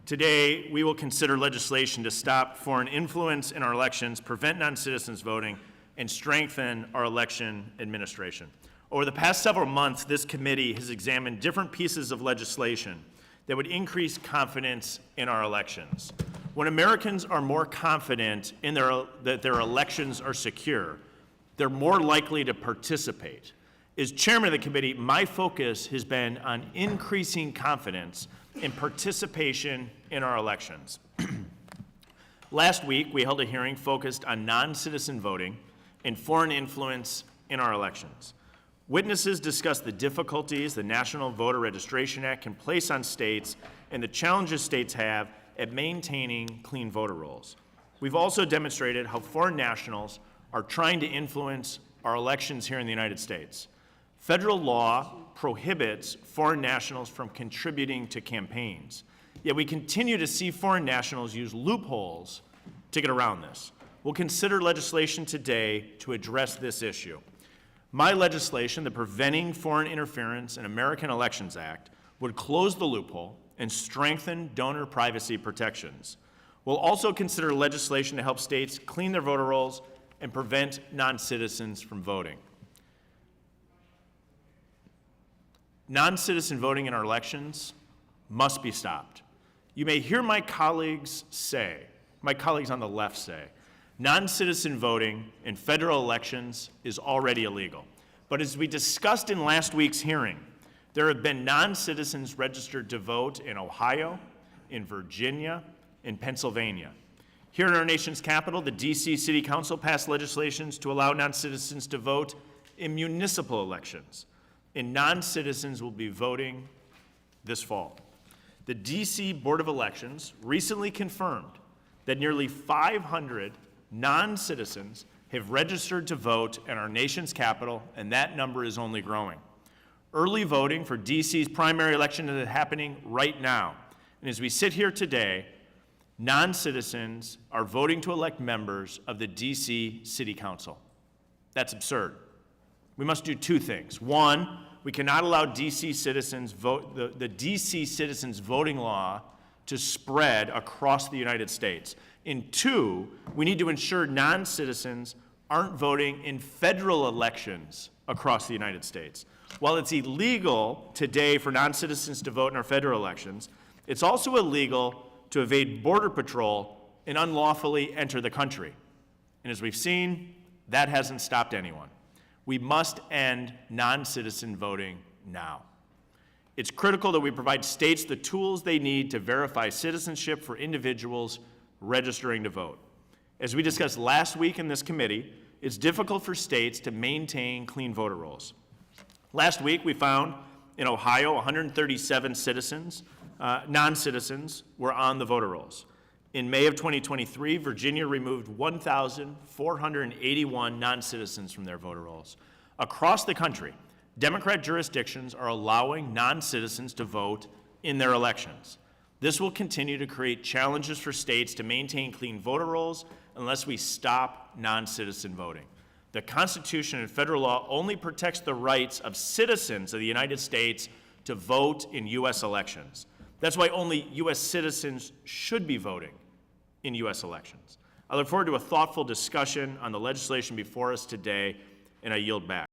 Today, we will consider legislation to stop foreign influence in our elections, prevent non-citizens voting, and strengthen our election administration. Over the past several months, this committee has examined different pieces of legislation that would increase confidence in our elections. When Americans are more confident in that their elections are secure, they're more likely to participate. As chairman of the committee, my focus has been on increasing confidence in participation in our elections. Last week, we held a hearing focused on non-citizen voting and foreign influence in our elections. Witnesses discussed the difficulties the National Voter Registration Act can place on states and the challenges states have at maintaining clean voter rolls. We've also demonstrated how foreign nationals are trying to influence our elections here in the United States. Federal law prohibits foreign nationals from contributing to campaigns, yet we continue to see foreign nationals use loopholes to get around this. We'll consider legislation today to address this issue. My legislation, the Preventing Foreign Interference in American Elections Act, would close the loophole and strengthen donor privacy protections. We'll also consider legislation to help states clean their voter rolls and prevent non-citizens from voting. Non-citizen voting in our elections must be stopped. You may hear my colleagues on the left say, non-citizen voting in federal elections is already illegal. But as we discussed in last week's hearing, there have been non-citizens registered to vote in Ohio, in Virginia, in Pennsylvania. Here in our nation's capital, the DC City Council passed legislation to allow non-citizens to vote in municipal elections, and non-citizens will be voting this fall. The DC Board of Elections recently confirmed that nearly 500 non-citizens have registered to vote in our nation's capital, and that number is only growing. Early voting for DC's primary election is happening right now. And as we sit here today, non-citizens are voting to elect members of the DC City Council. That's absurd. We must do two things. One, we cannot allow DC citizens the DC citizens voting law to spread across the United States. And two, we need to ensure non-citizens aren't voting in federal elections across the United States. While it's illegal today for non-citizens to vote in our federal elections, it's also illegal to evade Border Patrol and unlawfully enter the country. And as we've seen, that hasn't stopped anyone. We must end non-citizen voting now. It's critical that we provide states the tools they need to verify citizenship for individuals registering to vote. As we discussed last week in this committee, it's difficult for states to maintain clean voter rolls. Last week, we found in Ohio 137 non-citizens were on the voter rolls. In May of 2023, Virginia removed 1,481 non-citizens from their voter rolls. Across the country, Democrat jurisdictions are allowing non-citizens to vote in their elections. This will continue to create challenges for states to maintain clean voter rolls unless we stop non-citizen voting. The Constitution and federal law only protects the rights of citizens of the United States to vote in U.S. elections. That's why only U.S. citizens should be voting in U.S. elections. I look forward to a thoughtful discussion on the legislation before us today, and I yield back.